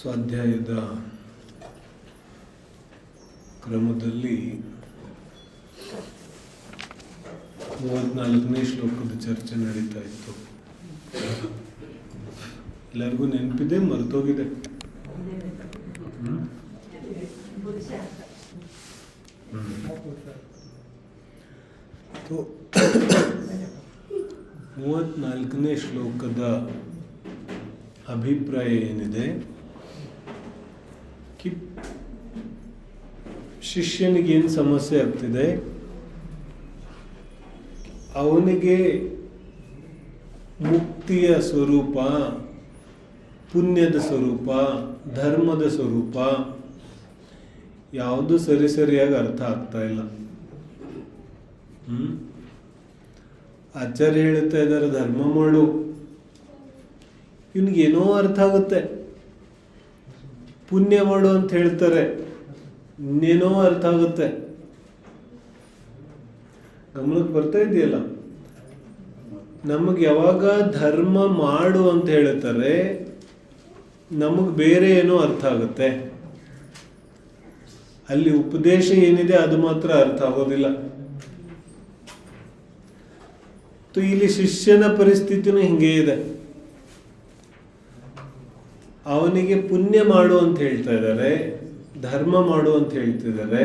ಸ್ವಾಧ್ಯಾಯದ ಕ್ರಮದಲ್ಲಿ 34ನೇ ಶ್ಲೋಕದ ಚರ್ಚೆ ನಡೀತಾ ಇತ್ತು. ಎಲ್ಲರಿಗೂ ನೆನಪಿದೆ, ಮರೆತೋಗಿದೆ? तो 34ನೇ ಶ್ಲೋಕದ ಅಭಿಪ್ರಾಯ ಏನಿದೆ कि ಶಿಷ್ಯನಿಗೆ ಏನು ಸಮಸ್ಯೆ ಆಗ್ತಿದೆ, ಅವನಿಗೆ ಮುಕ್ತಿಯ ಸ್ವರೂಪ, ಪುಣ್ಯದ ಸ್ವರೂಪ, ಧರ್ಮದ ಸ್ವರೂಪ ಯಾವುದು ಸರಿಯಾಗಿ ಅರ್ಥ ಆಗ್ತಾ ಇಲ್ಲ. ಆಚಾರ್ಯ ಹೇಳ್ತಾ ಇದ್ದಾರೆ ಧರ್ಮ ಮಾಡು, ಇವನಿಗೇನೋ ಅರ್ಥ ಆಗುತ್ತೆ. ಪುಣ್ಯ ಮಾಡು ಅಂತ ಹೇಳ್ತಾರೆ, ಇನ್ನೇನೋ ಅರ್ಥ ಆಗುತ್ತೆ. ಗಮನಕ್ಕೆ ಬರ್ತಾ ಇದೆಯಲ್ಲ, ನಮಗೆ ಯಾವಾಗ ಧರ್ಮ ಮಾಡು ಅಂತ ಹೇಳ್ತಾರೆ, ನಮಗೆ ಬೇರೆ ಏನೋ ಅರ್ಥ ಆಗುತ್ತೆ. ಅಲ್ಲಿ ಉಪದೇಶ ಏನಿದೆ ಅದು ಮಾತ್ರ ಅರ್ಥ ಆಗೋದಿಲ್ಲ. ಇಲ್ಲಿ ಶಿಷ್ಯನ ಪರಿಸ್ಥಿತಿನೂ ಹಿಂಗೆ ಇದೆ. ಅವನಿಗೆ ಪುಣ್ಯ ಮಾಡು ಅಂತ ಹೇಳ್ತಾ ಇದ್ದಾರೆ, ಧರ್ಮ ಮಾಡು ಅಂತ ಹೇಳ್ತಿದ್ದಾರೆ,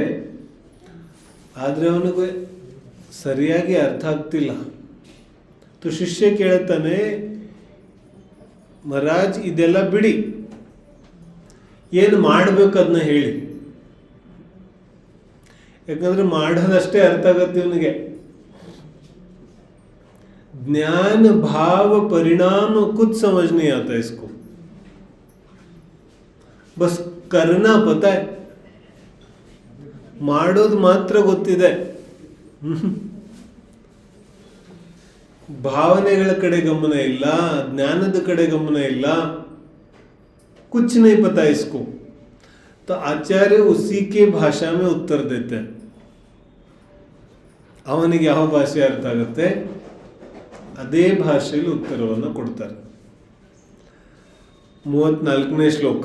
ಆದರೆ ಅವನಿಗೆ ಸರಿಯಾಗಿ ಅರ್ಥ ಆಗ್ತಿಲ್ಲ. ಶಿಷ್ಯ ಕೇಳ್ತಾನೆ, ಮಹಾರಾಜ್ ಇದೆಲ್ಲ ಬಿಡಿ, ಏನು ಮಾಡಬೇಕು ಅದನ್ನ ಹೇಳಿ. ಯಾಕಂದ್ರೆ ಮಾಡೋದಷ್ಟೇ ಅರ್ಥ ಆಗತ್ತೆ ಇವನಿಗೆ. ज्ञान भाव परिणाम कुछ समझ नहीं आता इसको, बस करना पता है, ಮಾಡೋದು ಮಾತ್ರ ಗೊತ್ತಿದೆ. ಭಾವನೆಗಳ ಕಡೆ ಗಮನ ಇಲ್ಲ, ಜ್ಞಾನದ ಕಡೆ ಗಮನ ಇಲ್ಲ, कुछ नहीं पता इसको. तो आचार्य उसी के भाषा में उत्तर देते हैं. ಅವನಿಗೆ ಯಾವ ಭಾಷೆ ಅರ್ಥ ಆಗುತ್ತೆ ಅದೇ ಭಾಷೆಯಲ್ಲಿ ಉತ್ತರವನ್ನು ಕೊಡ್ತಾರೆ. 34ನೇ ಶ್ಲೋಕ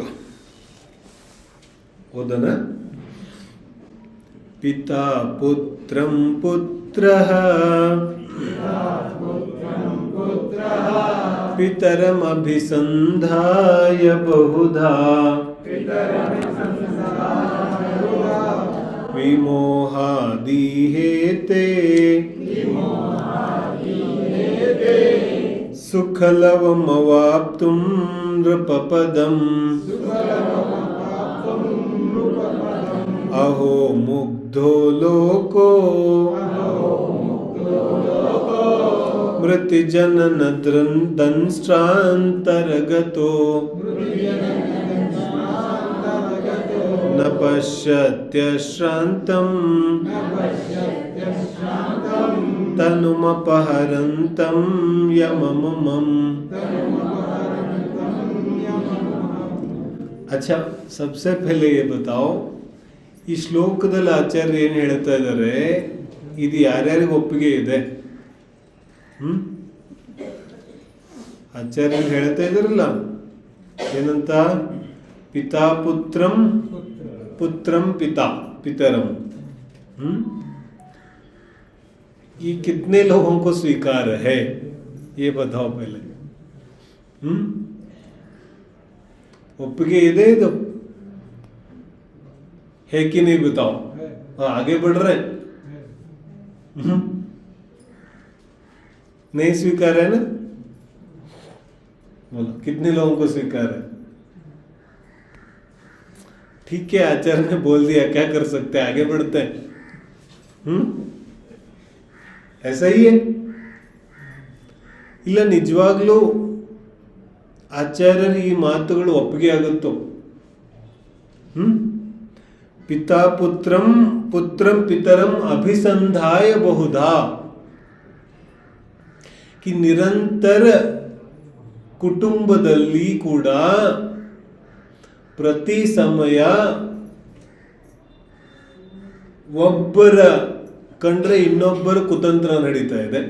ಓದನ. ಪಿತಾ ಪುತ್ರಂ ಪುತ್ರಃ ಪಿತರಂ ಅಭಿಸಂಧಾಯ ಬಹುಧಾ ವಿಮೋಹಾದಿಹೇತೆ ಸುಖಲವಮವಾಪ್ತುಂ ನೃಪಪದಂ ಅಹೋ ಮುಗ್ಧೋ ಲೋಕೋ ಮೃತಿಜನನ ದಂಷ್ಟ್ರಾಂತರಗತೋ ನ ಪಶ್ಯತ್ಯಶ್ರಾಂತಂ ತನುಮಪಹರಂತಂ ಯಮಮಂ. अच्छा, सबसे पहले ये बताओ, ಈ ಶ್ಲೋಕದಲ್ಲಿ ಆಚಾರ್ಯ ಏನು ಹೇಳ್ತಾ ಇದ್ದಾರೆ, ಇದು ಯಾರ್ಯಾರಿಗೆ ಒಪ್ಪಿಗೆ ಇದೆ? ಆಚಾರ್ಯ ಹೇಳ್ತಾ ಇದಾರಲ್ಲ ಏನಂತ, ಪಿತಾ ಪುತ್ರಂ पुत्रम पिता पितरम. ये कितने लोगों को स्वीकार है, ये बताओ पहले. ಒಪ್ಪಿಗೆ ಇದೆ ಇದು है कि नहीं बताओ. आगे बढ़ रहे नहीं स्वीकार है ना? बोलो कितने लोगों को स्वीकार है? ठीक है, आचार्य ने बोल दिया, क्या कर सकते हैं, आगे बढ़ते हैं. ऐसा ही है. ಇಲ್ಲ ನಿಜವಾಗ್ಲೂ ಆಚಾರ್ಯರ ಈ ಮಾತುಗಳು ಒಪ್ಪಿಗೆ ಆಗುತ್ತೋ? ಪಿತಾ ಪುತ್ರಂ ಪುತ್ರಂ ಪಿತರಂ ಅಭಿಸಂಧಾಯ ಬಹುಧಾ, कि ನಿರಂತರ ಕುಟುಂಬದಲ್ಲಿ ಕೂಡ ಪ್ರತಿ ಸಮಯ ಒಬ್ಬರ ಕಂಡ್ರೆ ಇನ್ನೊಬ್ಬರ ಕುತಂತ್ರ ನಡೀತಾ ಇದೆ.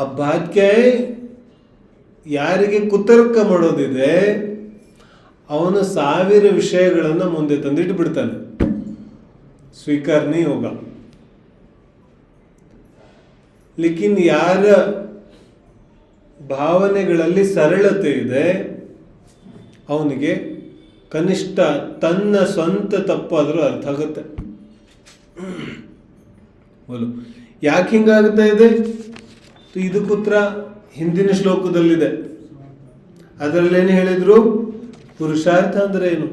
अब बात क्या है, ಯಾರಿಗೆ ಕುತರ್ಕ ಮಾಡೋದಿದೆ ಅವನು 1000 ವಿಷಯಗಳನ್ನ ಮುಂದೆ ತಂದಿಟ್ಟು ಬಿಡ್ತಾನೆ, ಸ್ವೀಕಾರ ನೀ ಹೋಗ. ಲೇಕಿನ್ ಯಾರ ಭಾವನೆಗಳಲ್ಲಿ ಸರಳತೆ ಇದೆ ಅವನಿಗೆ ಕನಿಷ್ಠ ತನ್ನ ಸ್ವಂತ ತಪ್ಪಾದರೂ ಅರ್ಥ ಆಗುತ್ತೆ. ಬೋಲು ಯಾಕೆ ಹಿಂಗಾಗ್ತಾ ಇದೆ? ಇದಕ್ಕೆ ಉತ್ತರ ಹಿಂದಿನ ಶ್ಲೋಕದಲ್ಲಿದೆ. ಅದರಲ್ಲೇನು ಹೇಳಿದ್ರು? ಪುರುಷಾರ್ಥ ಅಂದ್ರೆ ಏನು?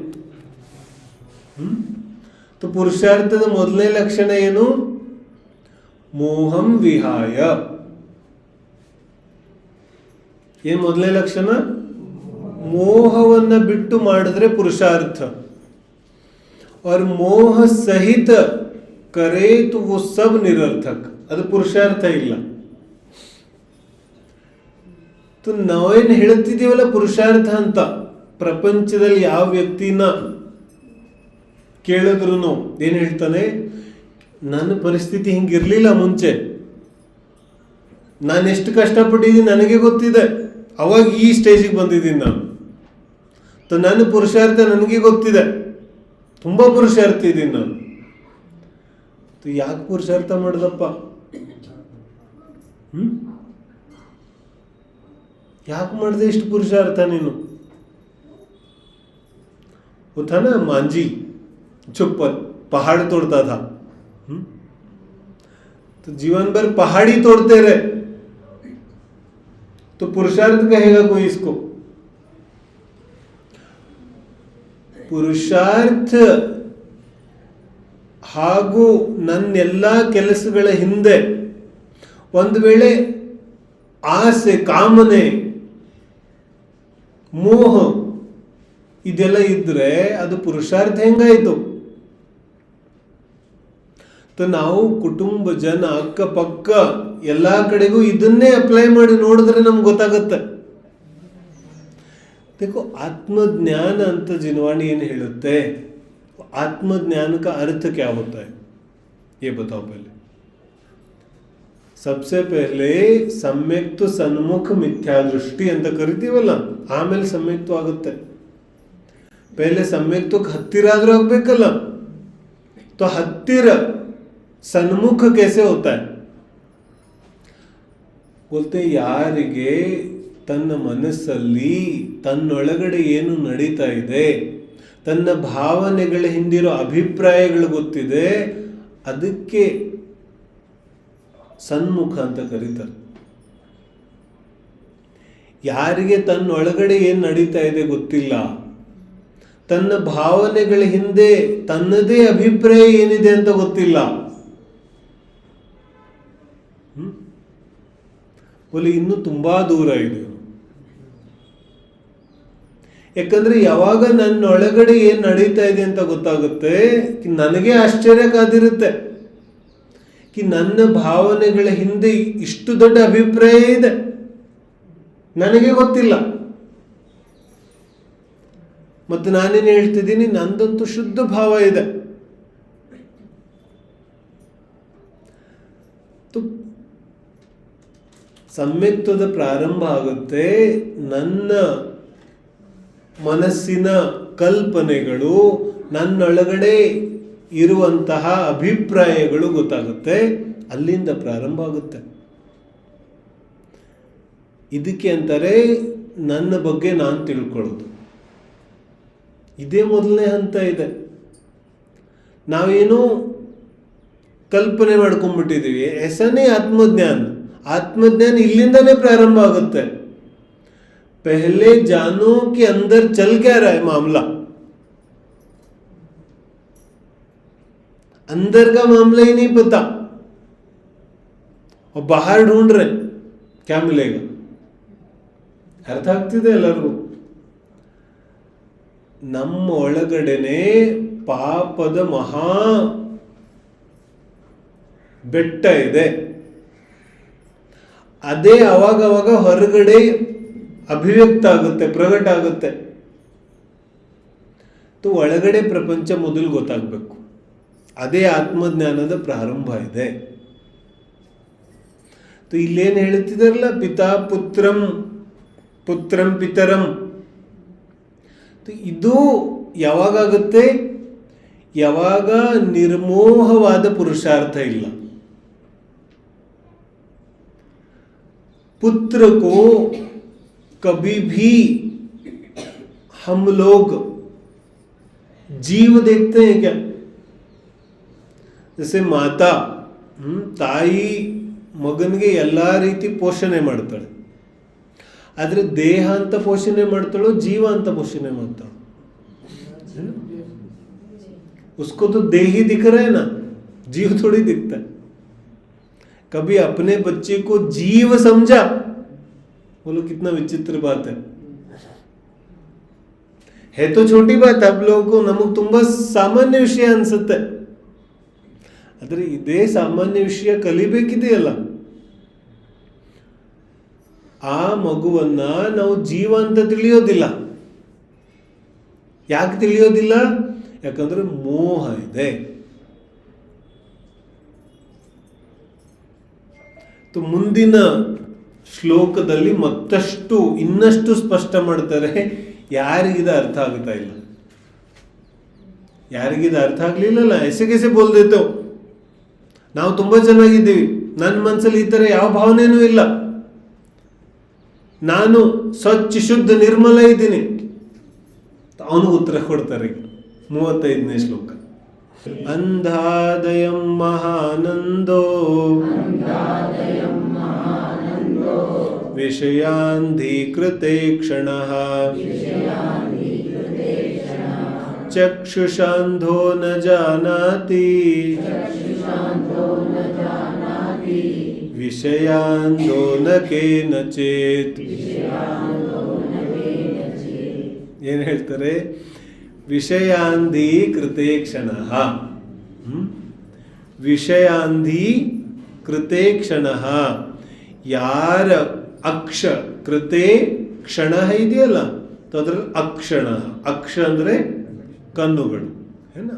ಪುರುಷಾರ್ಥದ ಮೊದಲನೇ ಲಕ್ಷಣ ಏನು? ಮೋಹಂ ವಿಹಾಯ. ಏನ್ ಮೊದಲನೇ ಲಕ್ಷಣ? ಮೋಹವನ್ನ ಬಿಟ್ಟು ಮಾಡಿದ್ರೆ ಪುರುಷಾರ್ಥ. और मोह सहित करे तो वो सब निरर्थक, ಅದು ಪುರುಷಾರ್ಥ ಇಲ್ಲ. ನಾವೇನು ಹೇಳ್ತಿದ್ದೀವಲ್ಲ ಪುರುಷಾರ್ಥ ಅಂತ, ಪ್ರಪಂಚದಲ್ಲಿ ಯಾವ ವ್ಯಕ್ತಿನ ಕೇಳಿದ್ರು ಏನ್ ಹೇಳ್ತಾನೆ? ನನ್ನ ಪರಿಸ್ಥಿತಿ ಹಿಂಗಿರ್ಲಿಲ್ಲ ಮುಂಚೆ, ನಾನು ಎಷ್ಟು ಕಷ್ಟಪಟ್ಟಿದ್ದೀನಿ ನನಗೆ ಗೊತ್ತಿದೆ, ಅವಾಗ ಈ ಸ್ಟೇಜಿಗೆ ಬಂದಿದ್ದೀನಿ ನಾನು. ನನ್ನ ಪುರುಷಾರ್ಥ ನನಗೆ ಗೊತ್ತಿದೆ, ತುಂಬಾ ಪುರುಷಾರ್ಥ ಇದ್ದೀನಿ ನಾನು. ಯಾಕೆ ಪುರುಷಾರ್ಥ ಮಾಡ್ದಪ್ಪ? ಯಾಕೆ ಮಾಡಿದೆ ಇಷ್ಟು ಪುರುಷಾರ್ಥ ನೀನು? वो था ना मांझी जो पहाड़ तोड़ता था, तो जीवन भर पहाड़ी तोड़ते रहे, तो पुरुषार्थ कहेगा कोई इसको? ಪುರುಷಾರ್ಥ ಹಾಗೂ ನನ್ನೆಲ್ಲ ಕೆಲಸಗಳ ಹಿಂದೆ ಒಂದು ವೇಳೆ ಆಸೆ, ಕಾಮನೆ, ಮೋಹ ಇದೆಲ್ಲ ಇದ್ರೆ ಅದು ಪುರುಷಾರ್ಥ ಹೆಂಗಾಯ್ತು? ನಾವು ಕುಟುಂಬ, ಜನ, ಅಕ್ಕಪಕ್ಕ ಎಲ್ಲಾ ಕಡೆಗೂ ಇದನ್ನೇ ಅಪ್ಲೈ ಮಾಡಿ ನೋಡಿದ್ರೆ ನಮ್ಗೆ ಗೊತ್ತಾಗತ್ತೆ. देखो आत्मज्ञान ಅಂತ जिनवाणी ಏನು ಹೇಳುತ್ತೆ? आत्मज्ञान का अर्थ क्या होता है ये बताओ पहले. सबसे पहले सम्यक्त सन्मुख मिथ्या दृष्टि ಅಂತ ಕರಿತೀವಲ್ಲ, ಆಮೇಲೆ ಸಮ್ಯಕ್ತ ಆಗುತ್ತೆ. पहले ಸಮ್ಯಕ್ತಕ್ಕೆ ಹತ್ತಿರ ಆದ್ರೂ ಆಗಬೇಕಲ್ಲ. तो ಹತ್ತಿರ सन्मुख कैसे होता है? बोलते ಯಾರಿಗೆ ತನ್ನ ಮನಸ್ಸಲ್ಲಿ ತನ್ನೊಳಗಡೆ ಏನು ನಡೀತಾ ಇದೆ, ತನ್ನ ಭಾವನೆಗಳ ಹಿಂದಿರೋ ಅಭಿಪ್ರಾಯಗಳು ಗೊತ್ತಿದೆ, ಅದಕ್ಕೆ ಸನ್ಮುಖ ಅಂತ ಕರೀತಾರೆ. ಯಾರಿಗೆ ತನ್ನೊಳಗಡೆ ಏನು ನಡೀತಾ ಇದೆ ಗೊತ್ತಿಲ್ಲ, ತನ್ನ ಭಾವನೆಗಳ ಹಿಂದೆ ತನ್ನದೇ ಅಭಿಪ್ರಾಯ ಏನಿದೆ ಅಂತ ಗೊತ್ತಿಲ್ಲ, ಇನ್ನೂ ತುಂಬಾ ದೂರ ಇದೆ. ಯಾಕಂದ್ರೆ ಯಾವಾಗ ನನ್ನೊಳಗಡೆ ಏನ್ ನಡೀತಾ ಇದೆ ಅಂತ ಗೊತ್ತಾಗುತ್ತೆ, ನನಗೆ ಆಶ್ಚರ್ಯ ಕಾದಿರುತ್ತೆ ನನ್ನ ಭಾವನೆಗಳ ಹಿಂದೆ ಇಷ್ಟು ದೊಡ್ಡ ಅಭಿಪ್ರಾಯ ಇದೆ, ನನಗೆ ಗೊತ್ತಿಲ್ಲ. ಮತ್ತೆ ನಾನೇನು ಹೇಳ್ತಿದ್ದೀನಿ, ನಂದಂತೂ ಶುದ್ಧ ಭಾವ ಇದೆ. ಸಮ್ಯಕ್ತದ ಪ್ರಾರಂಭ ಆಗುತ್ತೆ ನನ್ನ ಮನಸ್ಸಿನ ಕಲ್ಪನೆಗಳು, ನನ್ನೊಳಗಡೆ ಇರುವಂತಹ ಅಭಿಪ್ರಾಯಗಳು ಗೊತ್ತಾಗುತ್ತೆ, ಅಲ್ಲಿಂದ ಪ್ರಾರಂಭ ಆಗುತ್ತೆ. ಇದಕ್ಕೆ ಅಂತಾರೆ ನನ್ನ ಬಗ್ಗೆ ನಾನು ತಿಳ್ಕೊಳ್ಳೋದು. ಇದೇ ಮೊದಲನೇ ಹಂತ ಇದೆ. ನಾವೇನು ಕಲ್ಪನೆ ಮಾಡ್ಕೊಂಡ್ಬಿಟ್ಟಿದ್ದೀವಿ, ऐसा ಆತ್ಮಜ್ಞಾನ. आत्मज्ञान इल्लिंदाने प्रारंभ आगुत्ते. पहले जानो कि अंदर चल क्या रहा है मामला. अंदर का मामला ही नहीं पता और बाहर ढूंढ रहे क्या मिलेगा. अर्थ ಆಗ್ತಿದೆ ಎಲ್ಲರಿಗೂ? ನಮ್ಮ ಒಳಗಡೆನೆ ಪಾಪದ ಮಹಾ ಬೆಟ್ಟ ಇದೆ. ಅದೇ ಅವಾಗವಾಗ ಹೊರಗಡೆ ಅಭಿವ್ಯಕ್ತ ಆಗುತ್ತೆ, ಪ್ರಗಟ ಆಗುತ್ತೆ. ಒಳಗಡೆ ಪ್ರಪಂಚ ಮೊದಲು ಗೊತ್ತಾಗಬೇಕು. ಅದೇ ಆತ್ಮಜ್ಞಾನದ ಪ್ರಾರಂಭ ಇದೆ. ಇಲ್ಲೇನು ಹೇಳ್ತಿದಾರಲ್ಲ, ಪಿತಾ ಪುತ್ರಂ ಪುತ್ರಂ ಪಿತರಂ, ಇದು ಯಾವಾಗುತ್ತೆ? ಯಾವಾಗ ನಿರ್ಮೋಹವಾದ ಪುರುಷಾರ್ಥ ಇಲ್ಲ. पुत्र को कभी भी हम लोग जीव देखते हैं क्या? जैसे माता ತಾಯಿ ಮಗನಿಗೆ ಎಲ್ಲ ರೀತಿ ಪೋಷಣೆ ಮಾಡ್ತಾಳೆ, ಆದರೆ ದೇಹ ಅಂತ ಪೋಷಣೆ ಮಾಡ್ತಾಳೋ ಜೀವ ಅಂತ ಪೋಷಣೆ ಮಾಡ್ತಾಳೋ? उसको तो देह ही दिख रहा है ना, जीव थोड़ी दिखता है. कभी अपने बच्चे को जीव समझा? बोलो कितना विचित्र बात है तो छोटी बात आप लोगों को, ನಮಗೆ ತುಂಬಾ ಸಾಮಾನ್ಯ ವಿಷಯ ಅನ್ಸುತ್ತೆ. ಆದರೆ ಇದೇ ಸಾಮಾನ್ಯ ವಿಷಯ ಕಲಿಬೇಕಿದೆಯಲ್ಲ. ಆ ಮಗುವನ್ನ ನಾವು ಜೀವ ಅಂತ ತಿಳಿಯೋದಿಲ್ಲ. ಯಾಕೆ ತಿಳಿಯೋದಿಲ್ಲ? ಯಾಕಂದ್ರೆ ಮೋಹ ಇದೆ. ಮುಂದಿನ ಶ್ಲೋಕದಲ್ಲಿ ಮತ್ತಷ್ಟು ಇನ್ನಷ್ಟು ಸ್ಪಷ್ಟ ಮಾಡ್ತಾರೆ. ಯಾರಿಗಿದ ಅರ್ಥ ಆಗುತ್ತಾ ಇಲ್ಲ, ಯಾರಿಗಿದ ಅರ್ಥ ಆಗ್ಲಿಲ್ಲಲ್ಲ, ಎಸೆಗೆಸೆ ಬೋಲ್ದೇತೋ. ನಾವು ತುಂಬಾ ಚೆನ್ನಾಗಿದ್ದೀವಿ, ನನ್ನ ಮನಸ್ಸಲ್ಲಿ ಈ ತರ ಯಾವ ಭಾವನೆನೂ ಇಲ್ಲ, ನಾನು ಸ್ವಚ್ಛ ಶುದ್ಧ ನಿರ್ಮಲ ಇದ್ದೀನಿ. ಅವನಿಗೆ ಉತ್ತರ ಕೊಡ್ತಾರೆ 35ನೇ ಶ್ಲೋಕ. ಅಂಧಾದಯಂ ಮಹಾನಂದೋ ವಿಷಯಾಂಧೀಕೃತೆ ಕ್ಷಣಃ ಚಕ್ಷುಷಾಂಧೋ ನ ಜಾನಾತಿ ವಿಷಯಾಂಧೋ ನ ಕೇನಚಿತ್. ಏನು ಹೇಳ್ತಾರೆ? ವಿಷಯಾಂಧೀಕೃತೆ ಕ್ಷಣಃ, ವಿಷಯಾಂಧೀಕೃತೆ ಕ್ಷಣಃ. ಯಾರ ಅಕ್ಷ ಕೃತೆ ಕ್ಷಣ ಇದೆಯಲ್ಲ, ಅದ್ರಲ್ಲಿ ಅಕ್ಷಣ, ಅಕ್ಷ ಅಂದ್ರೆ ಕಣ್ಣುಗಳು, ಏನಾ?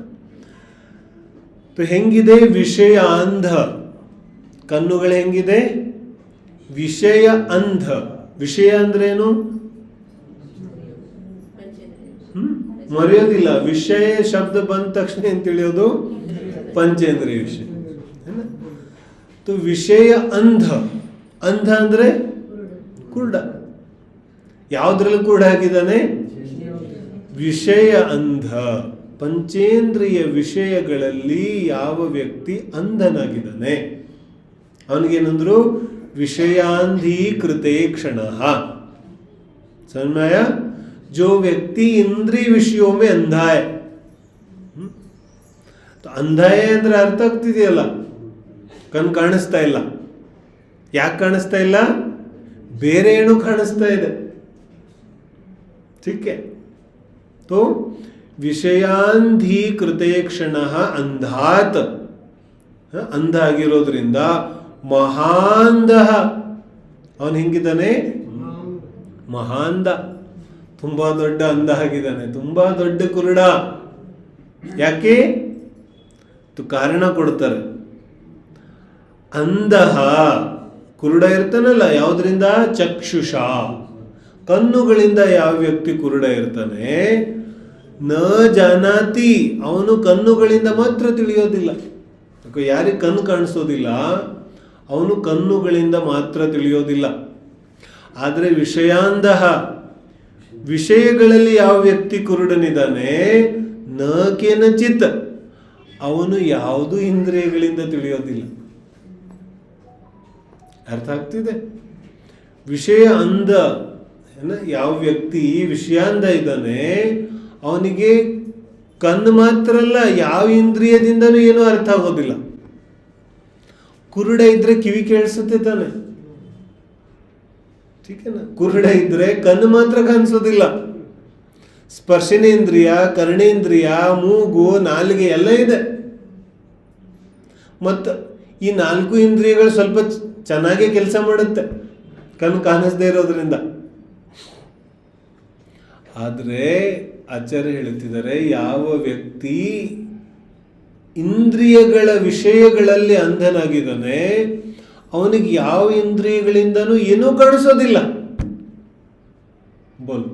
ಹೆಂಗಿದೆ ವಿಷಯ ಅಂಧ, ಕಣ್ಣುಗಳು ಹೆಂಗಿದೆ? ವಿಷಯ ಅಂಧ. ವಿಷಯ ಅಂದ್ರೇನು? ಮರೆಯೋದಿಲ್ಲ. ವಿಷಯ ಶಬ್ದ ಬಂದ ತಕ್ಷಣ ಏನ್ ತಿಳಿಯೋದು? ಪಂಚೇಂದ್ರಿಯ ವಿಷಯ. ವಿಷಯ ಅಂಧ. ಅಂಧ ಅಂದ್ರೆ ಕುರುಡ. ಯಾವುದ್ರಲ್ಲಿ ಕುರುಡ ಆಗಿದ್ದಾನೆ? ವಿಷಯ ಅಂಧ. ಪಂಚೇಂದ್ರಿಯ ವಿಷಯಗಳಲ್ಲಿ ಯಾವ ವ್ಯಕ್ತಿ ಅಂಧನಾಗಿದ್ದಾನೆ ಅವನಿಗೇನಂದ್ರು? ವಿಷಯಾಂಧೀಕೃತೆ ಕ್ಷಣಃ. ಸಮಯ जो व्यक्ति इंद्रिय विषयों में अंधा है. तो अंधा है ಅಂದ್ರೆ ಅರ್ಥ ಆಗ್ತಿದೆಯಲ್ಲ, ಕಣ್ಣು ಕಾಣಿಸ್ತಾ ಇಲ್ಲ. ಯಾಕೆ ಕಾಣಿಸ್ತಾ ಇಲ್ಲ? ಬೇರೆ ಏನು ಕಾಣಿಸ್ತಾ ಇದೆ. ठीक है, तो ವಿಷಯಾಂಧೀಕೃತೆ ಕ್ಷಣಃ ಅಂಧಾತ್. ಅಂಧ ಆಗಿರೋದ್ರಿಂದ ಮಹಾಂಧ. ಅವನು ಹೆಂಗಿದ್ದಾನೆ? ಮಹಾಂಧ. ತುಂಬಾ ದೊಡ್ಡ ಅಂಧ ಆಗಿದ್ದಾನೆ, ತುಂಬಾ ದೊಡ್ಡ ಕುರುಡ. ಯಾಕೆ? ಕಾರಣ ಕೊಡ್ತಾರೆ. ಅಂಧಃ ಕುರುಡ ಇರ್ತಾನಲ್ಲ, ಯಾವುದರಿಂದ? ಚಕ್ಷುಷ, ಕಣ್ಣುಗಳಿಂದ ಯಾವ ವ್ಯಕ್ತಿ ಕುರುಡ ಇರ್ತಾನೆ? ನ ಜಾನಾತಿ, ಅವನು ಕಣ್ಣುಗಳಿಂದ ಮಾತ್ರ ತಿಳಿಯೋದಿಲ್ಲ. ಯಾರಿಗೆ ಕಣ್ಣು ಕಾಣಿಸೋದಿಲ್ಲ ಅವನು ಕಣ್ಣುಗಳಿಂದ ಮಾತ್ರ ತಿಳಿಯೋದಿಲ್ಲ. ಆದರೆ ವಿಷಯಾಂಧಃ, ವಿಷಯಗಳಲ್ಲಿ ಯಾವ ವ್ಯಕ್ತಿ ಕುರುಡನಿದ್ದಾನೆ? ನ ಕೇನಚಿತ್, ಅವನು ಯಾವುದು ಇಂದ್ರಿಯಗಳಿಂದ ತಿಳಿಯೋದಿಲ್ಲ. ಅರ್ಥ ಆಗ್ತಿದೆ? ವಿಷಯ ಅಂಧ ಯಾವ ವ್ಯಕ್ತಿ ವಿಷಯಾಂಧ ಇದ್ದಾನೆ ಅವನಿಗೆ ಕಣ್ಣು ಮಾತ್ರ ಅಲ್ಲ, ಯಾವ ಇಂದ್ರಿಯದಿಂದನೂ ಏನೂ ಅರ್ಥ ಆಗೋದಿಲ್ಲ. ಕುರುಡ ಇದ್ರೆ ಕಿವಿ ಕೇಳಿಸುತ್ತೆ ತಾನೆ, ಕುರುಡ ಇದ್ರೆ ಕಣ್ಣು ಮಾತ್ರ ಕಾಣಿಸೋದಿಲ್ಲ. ಸ್ಪರ್ಶನೇಂದ್ರಿಯ, ಕರ್ಣೇಂದ್ರಿಯ, ಮೂಗು, ನಾಲಿಗೆ ಎಲ್ಲ ಇದೆ. ಮತ್ತು ಈ 4 ಇಂದ್ರಿಯಗಳು ಸ್ವಲ್ಪ ಚೆನ್ನಾಗಿ ಕೆಲಸ ಮಾಡುತ್ತೆ ಕಣ್ಣು ಕಾಣಿಸದೇ ಇರೋದ್ರಿಂದ. ಆದರೆ ಆಚಾರ್ಯ ಹೇಳುತ್ತಿದ್ದಾರೆ, ಯಾವ ವ್ಯಕ್ತಿ ಇಂದ್ರಿಯಗಳ ವಿಷಯಗಳಲ್ಲಿ ಅಂಧನಾಗಿದ್ದಾನೆ ಅವನಿಗೆ ಯಾವ ಇಂದ್ರಿಯಗಳಿಂದನೂ ಏನೂ ಕಾಣಿಸೋದಿಲ್ಲ. ಬೋಲು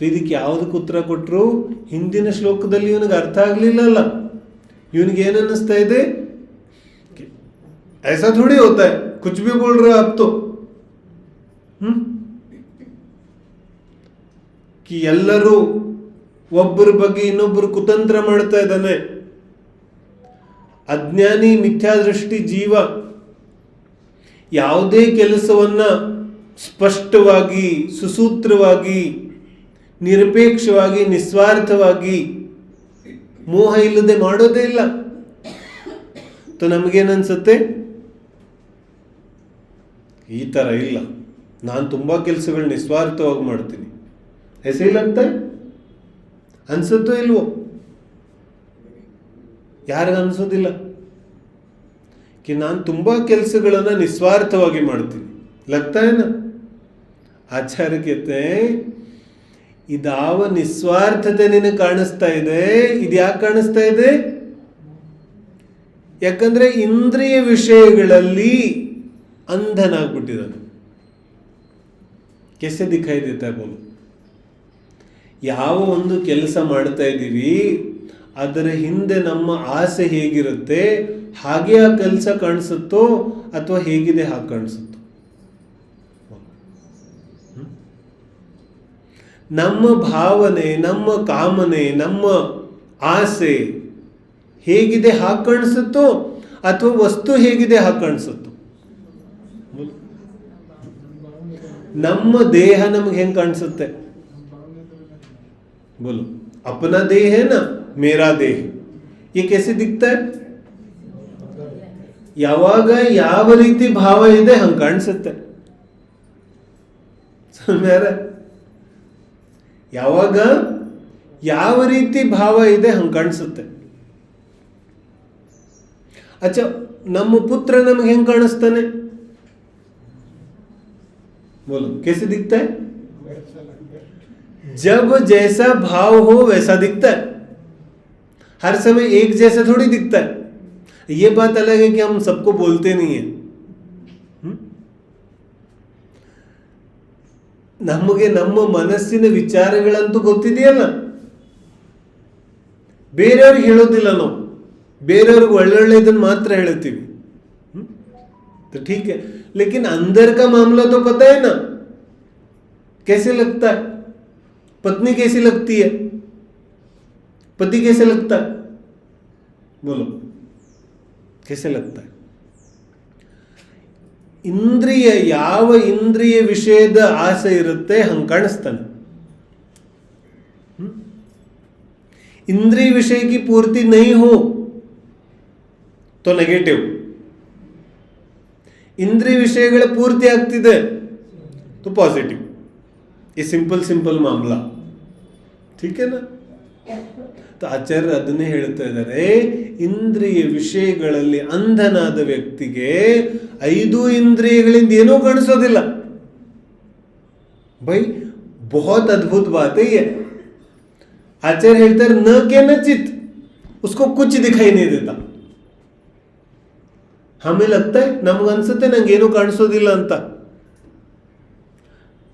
ಇದಕ್ಕೆ ಯಾವುದಕ್ಕೆ ಉತ್ತರ ಕೊಟ್ಟರು? ಹಿಂದಿನ ಶ್ಲೋಕದಲ್ಲಿ ಇವನಿಗೆ ಅರ್ಥ ಆಗಲಿಲ್ಲಲ್ಲ. ಇವನಿಗೆ ಏನು ಅನ್ನಿಸ್ತಾ ಇದೆ? ऐसा थोड़ी होता है, कुछ भी बोल रहे हो आप तो कि ಎಲ್ಲರೂ ಒಬ್ಬರ ಬಗ್ಗೆ ಇನ್ನೊಬ್ಬರು ಕುತಂತ್ರ ಮಾಡ್ತಾ ಇದ್ದಾನೆ. ಅಜ್ಞಾನಿ ಮಿಥ್ಯಾದೃಷ್ಟಿ ಜೀವ ಯಾವುದೇ ಕೆಲಸವನ್ನ ಸ್ಪಷ್ಟವಾಗಿ, ಸುಸೂತ್ರವಾಗಿ, ನಿರಪೇಕ್ಷವಾಗಿ, ನಿಸ್ವಾರ್ಥವಾಗಿ, ಮೋಹ ಇಲ್ಲದೆ ಮಾಡೋದೇ ಇಲ್ಲ. ನಮಗೇನನ್ಸುತ್ತೆ? ಈ ಥರ ಇಲ್ಲ, ನಾನು ತುಂಬ ಕೆಲಸಗಳು ನಿಸ್ವಾರ್ಥವಾಗಿ ಮಾಡ್ತೀನಿ. ಹೆಸರು ಇಲ್ಲಂತೆ ಅನ್ಸುತ್ತೋ ಇಲ್ವೋ? ಯಾರಿಗ ಅನ್ಸೋದಿಲ್ಲ ಕಿ ನಾನು ತುಂಬ ಕೆಲಸಗಳನ್ನು ನಿಸ್ವಾರ್ಥವಾಗಿ ಮಾಡ್ತೀನಿ. ಲಗ್ತಾ ಏನ? ಆಚಾರ್ಯ कहते ಇದಾವ ನಿಸ್ವಾರ್ಥತೆ ನಿನಗೆ ಕಾಣಿಸ್ತಾ ಇದೆ. ಇದು ಯಾಕೆ ಕಾಣಿಸ್ತಾ ಇದೆ? ಯಾಕಂದ್ರೆ ಇಂದ್ರಿಯ ವಿಷಯಗಳಲ್ಲಿ ಅಂಧನಾಗ್ಬಿಟ್ಟಿದ್ದಾನೆ. ಕೆಸೆ ದಿಖಾಯಿ ದೇತಾ ಹೈ ಬೋಲು. ಯಾವ ಒಂದು ಕೆಲಸ ಮಾಡ್ತಾ ಇದ್ದೀವಿ ಅದರ ಹಿಂದೆ ನಮ್ಮ ಆಸೆ ಹೇಗಿರುತ್ತೆ ಹಾಗೆ ಆ ಕೆಲಸ ಕಾಣಿಸುತ್ತೋ ಅಥವಾ ಹೇಗಿದೆ ಹಾಗೆ ಕಾಣಿಸುತ್ತೋ? ನಮ್ಮ ಭಾವನೆ, ನಮ್ಮ ಕಾಮನೆ, ನಮ್ಮ ಆಸೆ ಹೇಗಿದೆ ಹಾಗೆ ಕಾಣಿಸುತ್ತೋ ಅಥವಾ ವಸ್ತು ಹೇಗಿದೆ ಹಾಗೆ ಕಾಣಿಸುತ್ತೋ? ನಮ್ಮ ದೇಹ ನಮಗೆ ಹೆಂಗೆ ಕಾಣಿಸುತ್ತೆ? बोलो अपना देह है ना, मेरा देह, ये कैसे दिखता है? ಯಾವಾಗ ಯಾವ ರೀತಿ ಭಾವ ಇದೆ ಹಂಗೆ ಕಾಣಿಸುತ್ತೆ. ಯಾವಾಗ ಯಾವ ರೀತಿ ಭಾವ ಇದೆ ಹಂಗೆ ಕಾಣಿಸುತ್ತೆ. ಅಚ್ಚ, ನಮ್ಮ ಪುತ್ರ ನಮಗೆ ಹೆಂಗೆ ಕಾಣಿಸ್ತಾನೆ? बोलो कैसे दिखता है? जब जैसा भाव हो वैसा दिखता है. हर समय एक जैसा थोड़ी दिखता है. ये बात अलग है कि हम सबको बोलते नहीं है. ನಮಗೆ ನಮ್ಮ ಮನಸ್ಸಿನ ವಿಚಾರಗಳಂತೂ ಗೊತ್ತಿದೆಯಲ್ಲ, ಬೇರೆಯವ್ರಿಗೆ ಹೇಳೋದಿಲ್ಲ. ನಾವು ಬೇರೆಯವ್ರಿಗೆ ಒಳ್ಳೊಳ್ಳೆದನ್ನು ಮಾತ್ರ ಹೇಳ್ತೀವಿ. तो ठीक है, लेकिन अंदर का मामला तो पता है ना, कैसे लगता है? पत्नी कैसी लगती है? पति कैसे लगता है? बोलो कैसे लगता है? ಇಂದ್ರಿಯ ಯಾವ ಇಂದ್ರಿಯ ವಿಷಯದ ಆಸೆ ಇರುತ್ತೆ ಹಂಗೆ ಕಾಣಿಸ್ತಾನೆ. इंद्रिय विषय की पूर्ति नहीं हो तो नेगेटिव. इंद्रिय विषयಗಳ ಪೂರ್ತಿ ಆಗ್ತಿದೆ तो पॉजिटिव. ये सिंपल मामला. ठीक है ना? तो ಆಚಾರ್ಯ ಅದನ್ನೇ ಹೇಳ್ತಾ ಇದ್ದಾರೆ, ಇಂದ್ರಿಯ ವಿಷಯಗಳಲ್ಲಿ ಅಂಧನಾದ ವ್ಯಕ್ತಿಗೆ 5 ಇಂದ್ರಿಯಗಳಿಂದ ಏನೂ ಕಾಣಿಸೋದಿಲ್ಲ. भाई बहुत अद्भुत बात है ये. आचार्य ಹೇಳ್ತಾರೆ न के न चित, उसको कुछ दिखाई नहीं देता. हमें लगता है, ನಮಗನ್ಸುತ್ತೆ ನಂಗೇನು ಕಾಣಿಸೋದಿಲ್ಲ ಅಂತ.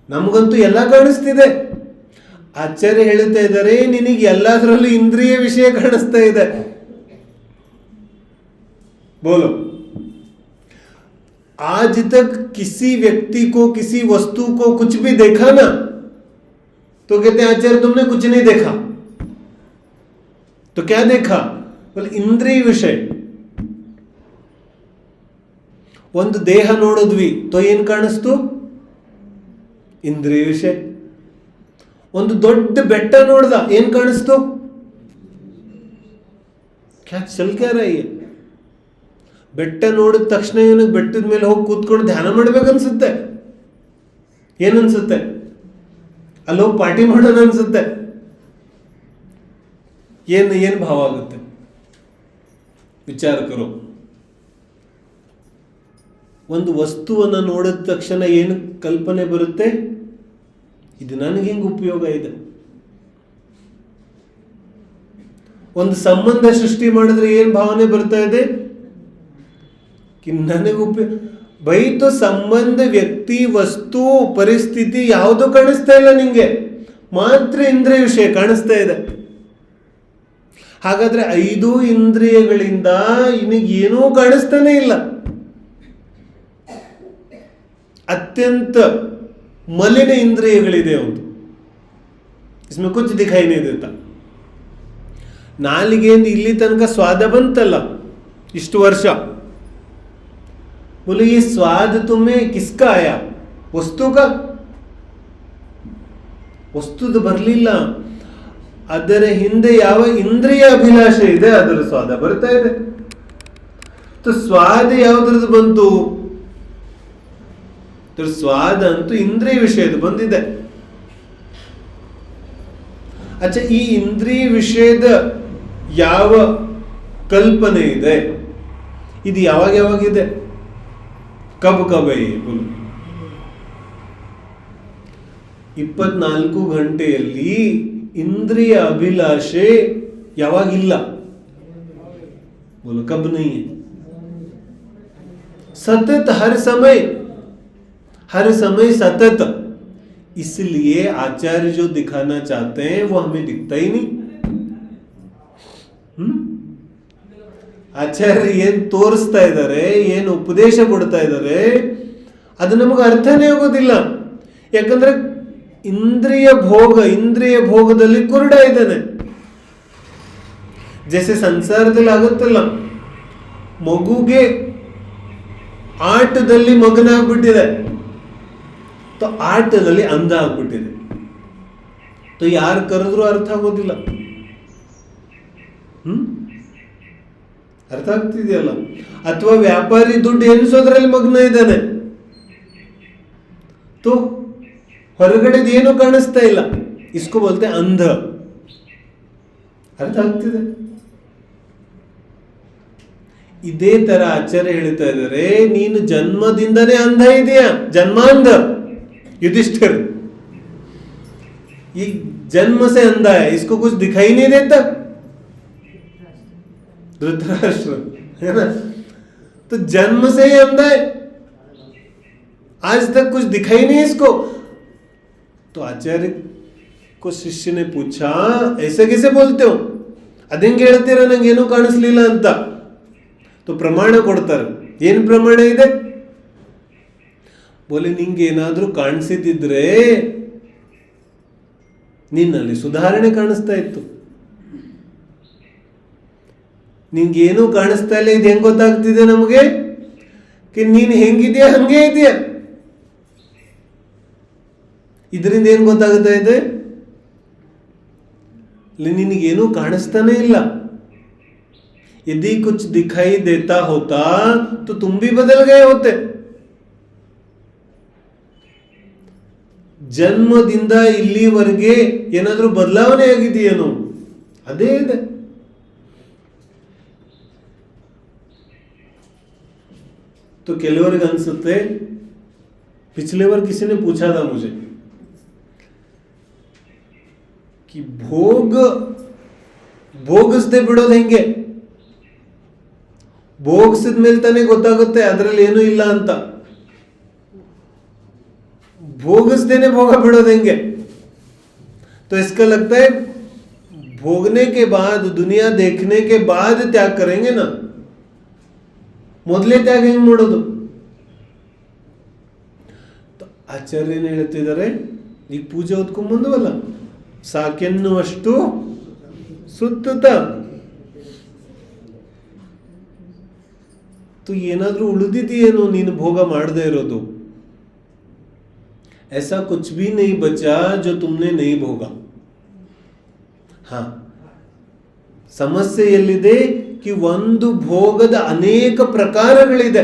ನಮಗಂತೂ ಎಲ್ಲ ಕಾಣಿಸ್ತಿದೆ. ಆಚಾರ್ಯ ಹೇಳ್ತಾ ಇದ್ದಾರೆ ನಿನಗೆ ಎಲ್ಲದರಲ್ಲೂ ಇಂದ್ರಿಯ ವಿಷಯ ಕಾಣಿಸ್ತಾ ಇದೆ. बोलो आज तक किसी व्यक्ति को, किसी वस्तु को कुछ भी देखा ना तो कहते हैं आचार्य तुमने कुछ नहीं देखा. तो क्या देखा? बोले इंद्रिय विषय. ಒಂದು ದೇಹ ನೋಡಿದ್ವಿ तो ಏನು ಕಾಣಿಸ್ತು? ಇಂದ್ರಿಯ ವಿಷಯ. ಒಂದು ದೊಡ್ಡ ಬೆಟ್ಟ ನೋಡ್ದ, ಏನ್ ಕಾಣಿಸ್ತು? ಚಲ್ ಕ್ಯಾ ರಹಾ ಹೈ? ಬೆಟ್ಟ ನೋಡಿದ ತಕ್ಷಣ ಇವನಿಗೆ ಬೆಟ್ಟದ ಮೇಲೆ ಹೋಗಿ ಕೂತ್ಕೊಂಡು ಧ್ಯಾನ ಮಾಡ್ಬೇಕನ್ಸುತ್ತೆ. ಏನನ್ಸುತ್ತೆ? ಅಲ್ಲಿ ಹೋಗಿ ಪಾರ್ಟಿ ಮಾಡೋಣ ಅನ್ಸುತ್ತೆ. ಏನ್ ಭಾವ ಆಗುತ್ತೆ? ವಿಚಾರ ಕರೋ. ಒಂದು ವಸ್ತುವನ್ನು ನೋಡಿದ ತಕ್ಷಣ ಏನು ಕಲ್ಪನೆ ಬರುತ್ತೆ? ಇದು ನನಗೆ ಹೆಂಗೆ ಉಪಯೋಗ ಇದೆ? ಒಂದು ಸಂಬಂಧ ಸೃಷ್ಟಿ ಮಾಡಿದ್ರೆ ಏನು ಭಾವನೆ ಬರ್ತಾ ಇದೆ? कि ನನಗೆ ಬೈತು ಸಂಬಂಧ ವ್ಯಕ್ತಿ ವಸ್ತು ಪರಿಸ್ಥಿತಿ ಯಾವುದು ಕಾಣಿಸ್ತಾ ಇಲ್ಲ ನಿಂಗೆ, ಮಾತ್ರ ಇಂದ್ರಿಯ ವಿಷಯ ಕಾಣಿಸ್ತಾ ಇದೆ. ಹಾಗಾದ್ರೆ 5 ಇಂದ್ರಿಯಗಳಿಂದ ಏನೂ ಕಾಣಿಸ್ತಾನೆ ಇಲ್ಲ. ಅತ್ಯಂತ ಮಲಿನ ಇಂದ್ರಿಯಗಳಿದೆ ಒಂದು, इसमें कुछ दिखाई नहीं देता. ನಾಲಿಗೆಯಿಂದ ಇಲ್ಲಿ ತನಕ ಸ್ವಾದ ಬಂತಲ್ಲ ಇಷ್ಟು ವರ್ಷ, बोले ये स्वाद तुम्हें किसका आया? वस्तु का? ವಸ್ತುದ ಬರಲಿಲ್ಲ, ಅದರ ಹಿಂದೆ ಯಾವ ಇಂದ್ರಿಯ ಅಭಿಲಾಷೆ ಇದೆ ಅದರ ಸ್ವಾದ ಬರ್ತಾ ಇದೆ. ಸ್ವಾದ ಯಾವುದ್ರದ್ದು ಬಂತು? ಸ್ವಾದ ಅಂತೂ ಇಂದ್ರಿಯ ವಿಷಯದ ಬಂದಿದೆ. ಅಚ್ಚ, ಈ ಇಂದ್ರಿಯ ವಿಷಯದ ಯಾವ ಕಲ್ಪನೆ ಇದೆ, ಇದು ಯಾವಾಗ ಯಾವಾಗಿದೆ? ಕಬ್ ಕಬೆ ಬೋಲು 24 ಗಂಟೆಯಲ್ಲಿ ಇಂದ್ರಿಯ ಅಭಿಲಾಷೆ ಯಾವಾಗಿಲ್ಲ? बोलो कब नहीं है, सतत हर समय सतत. इसलिए आचार्य जो दिखाना चाहते हैं वो हमें दिखता ही नहीं. ಆಚಾರ್ಯ ಏನ್ ತೋರಿಸ್ತಾ ಇದ್ದಾರೆ, ಏನು ಉಪದೇಶ ಕೊಡ್ತಾ ಇದ್ದಾರೆ, ಅದು ನಮಗೆ ಅರ್ಥನೇ ಆಗೋದಿಲ್ಲ. ಯಾಕಂದ್ರೆ ಇಂದ್ರಿಯ ಭೋಗದಲ್ಲಿ ಕುರುಡ ಇದ್ದಾನೆ. ಜೈಸೆ ಸಂಸಾರದಲ್ಲಿ ಆಗುತ್ತಲ್ಲ, ಮಗುಗೆ ಆಟದಲ್ಲಿ ಮಗನ ಆಗ್ಬಿಟ್ಟಿದೆ, ಆಟದಲ್ಲಿ ಅಂಧ ಆಗ್ಬಿಟ್ಟಿದೆ. ಯಾರು ಕರೆದ್ರು ಅರ್ಥ ಆಗೋದಿಲ್ಲ. ಅರ್ಥ ಆಗ್ತಿದೆಯಲ್ಲ? ಅಥವಾ ವ್ಯಾಪಾರಿ ದುಡ್ಡು ಎನಿಸೋದ್ರಲ್ಲಿ ಮಗ್ನ ಇದ್ದಾನೆ, ಹೊರಗಡೆದು ಏನು ಕಾಣಿಸ್ತಾ ಇಲ್ಲ, ಇಸ್ಕೋ ಬೋಲ್ತೆ ಅಂಧ. ಅರ್ಥ ಆಗ್ತಿದೆ? ಇದೇ ತರ ಆಚಾರ್ಯ ಹೇಳ್ತಾ ಇದ್ದಾರೆ, ನೀನು ಜನ್ಮದಿಂದನೇ ಅಂಧ ಇದೆಯಾ, ಜನ್ಮಾಂಧ. युधिष्ठिर ये जन्म से अंधा है, इसको कुछ दिखाई नहीं देता. धृतराष्ट्र है ना, तो जन्म से ही अंधा है, आज तक कुछ दिखाई नहीं इसको. तो आचार्य को शिष्य ने पूछा, ऐसे कैसे बोलते हो? ಅದಂಗೆ ಹೇಳ್ತೀರ ನಂಗೇನು ಕಾಣಿಸ್ಲಿಲ್ಲ ಅಂತ. तो ಪ್ರಮಾಣ ಕೊಡ್ತಾರೆ. ಏನು ಪ್ರಮಾಣ ಇದೆ? ಬೋಲೆ ನಿಂಗೆ ಏನಾದ್ರೂ ಕಾಣಿಸಿದ್ರೆ ನಿನ್ನಲ್ಲಿ ಸುಧಾರಣೆ ಕಾಣಿಸ್ತಾ ಇತ್ತು. ನಿನ್ಗೇನು ಕಾಣಿಸ್ತಾ ಇಲ್ಲ, ಇದು ಹೆಂಗ್ ಗೊತ್ತಾಗ್ತಿದೆ ನಮಗೆ? ನೀನು ಹೆಂಗಿದ್ಯಾ ಹಂಗೆ ಇದೆಯಾ. ಇದರಿಂದ ಏನ್ ಗೊತ್ತಾಗ್ತಾ ಇದೆ? ನಿನಗೇನು ಕಾಣಿಸ್ತಾನೆ ಇಲ್ಲ. यदि कुछ दिखाई देता होता तो तुम भी बदल गए होते. ಜನ್ಮದಿಂದ ಇಲ್ಲಿವರೆಗೆ ಏನಾದ್ರೂ ಬದಲಾವಣೆ ಆಗಿದೆಯೇನೋ? ಅದೇ ಇದೆ. तो ಕೆಲವರಿಗೆ ಅನ್ಸುತ್ತೆ, पिछले बार किसी ने पूछा था मुझे कि ಭೋಗಿಸದೆ ಬಿಡೋದು ಹೆಂಗೆ? ಭೋಗಿಸಿದ ಮೇಲೆ ತಾನೇ ಗೊತ್ತಾಗುತ್ತೆ ಅದರಲ್ಲಿ ಏನೂ ಇಲ್ಲ ಅಂತ. भोगसदेने भोगा बिड़ो देंगे. तो इसका लगता है भोगने के बाद, दुनिया देखने के बाद त्याग करेंगे ना, ಮೊದಲೇ ತ್ಯಾಗ ಹೆಂಗ್ ಮಾಡೋದು? ಆಚಾರ್ಯನ ಹೇಳ್ತಿದ್ದಾರೆ, ಈಗ ಪೂಜೆ ಹೊತ್ಕೊಂಡ್ ಬಂದವಲ್ಲ, ಸಾಕೆನ್ನುವಷ್ಟು ಸುತ್ತುತ್ತ ಏನಾದ್ರೂ ಉಳಿದಿದೆಯೇನೋ ನೀನು ಭೋಗ ಮಾಡದೇ ಇರೋದು? ऐसा कुछ भी नहीं बचा जो तुमने नहीं भोगा. हाँ, ಸಮಸ್ಯೆ ಎಲ್ಲಿದೆ? कि ಒಂದು ಭೋಗದ ಅನೇಕ ಪ್ರಕಾರಗಳಿದೆ.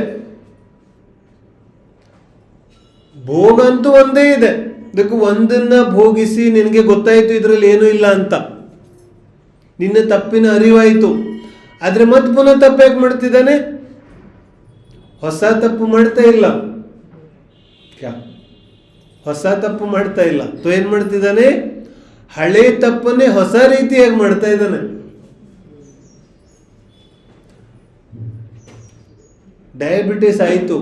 ಭೋಗ ಅಂತೂ ಒಂದೇ ಇದೆ. ಅದಕ್ಕೆ ಒಂದನ್ನ ಭೋಗಿಸಿ ನಿನಗೆ ಗೊತ್ತಾಯ್ತು ಇದರಲ್ಲಿ ಏನೂ ಇಲ್ಲ ಅಂತ, ನಿನ್ನ ತಪ್ಪಿನ ಅರಿವಾಯಿತು. ಆದ್ರೆ ಮತ್ತೆ ಪುನಃ ತಪ್ಪು ಯಾಕೆ ಮಾಡ್ತಿದ್ದಾನೆ? ಹೊಸ ತಪ್ಪು ಮಾಡ್ತಾ ಇಲ್ಲ. ಹೊಸ ತಪ್ಪು ಮಾಡ್ತಾ ಇಲ್ಲ. ತೋ ಏನ್ ಮಾಡ್ತಿದ್ದಾನೆ? ಹಳೆ ತಪ್ಪನ್ನೇ ಹೊಸ ರೀತಿಯಾಗಿ ಮಾಡ್ತಾ ಇದ್ದಾನೆ. ಡಯಾಬಿಟಿಸ್ ಆಯಿತು,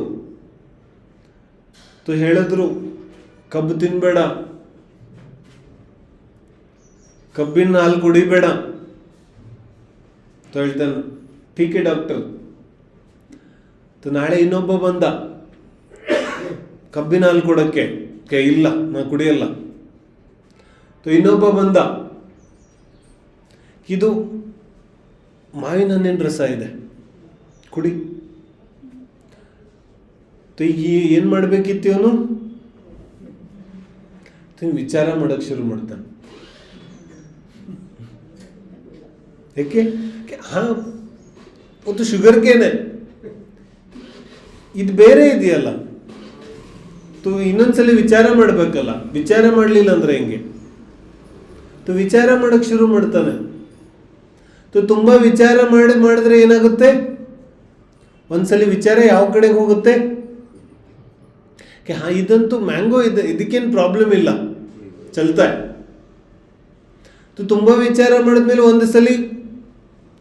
ಹೇಳಿದ್ರು ಕಬ್ಬು ತಿನ್ಬೇಡ, ಕಬ್ಬಿನ ಹಾಲು ಕುಡಿಬೇಡ. ಹೇಳ್ತಾನೆ ಟೀಕೆ ಡಾಕ್ಟರ್. ನಾಳೆ ಇನ್ನೊಬ್ಬ ಬಂದ ಕಬ್ಬಿನ ಹಾಲು ಕೊಡಕ್ಕೆ, ಇಲ್ಲ ನಾ ಕುಡಿಯಲ್ಲ. ಇನ್ನೊಬ್ಬ ಬಂದ, ಇದು ಮಾವಿನ ಹಣ್ಣಿನ ರಸ ಇದೆ ಕುಡಿ. ಏನ್ ಮಾಡ್ಬೇಕಿತ್ತು ಇವನು? ವಿಚಾರ ಮಾಡಕ್ ಶುರು ಮಾಡ್ತಾನೆ. ಯಾಕೆ? ಅದು ಶುಗರ್ ಕೇನೆ, ಇದು ಬೇರೆ ಇದೆಯಲ್ಲ. ಇನ್ನೊಂದ್ಸಲಿ ವಿಚಾರ ಮಾಡ್ಬೇಕಲ್ಲ. ವಿಚಾರ ಮಾಡ್ಲಿಲ್ಲ ಅಂದ್ರೆ ಹೆಂಗೆ? ವಿಚಾರ ಮಾಡಕ್ ಶುರು ಮಾಡ್ತಾನೆ. ತುಂಬಾ ವಿಚಾರ ಮಾಡಿದ್ರೆ ಏನಾಗುತ್ತೆ? ಒಂದ್ಸಲಿ ವಿಚಾರ ಯಾವ ಕಡೆಗೆ ಹೋಗುತ್ತೆ? ಇದಂತೂ ಮ್ಯಾಂಗೋ ಇದೆ, ಇದಕ್ಕೇನು ಪ್ರಾಬ್ಲಮ್ ಇಲ್ಲ, ಚಲ್ತಾ. ತುಂಬಾ ವಿಚಾರ ಮಾಡಿದ್ಮೇಲೆ ಒಂದು ಸಲ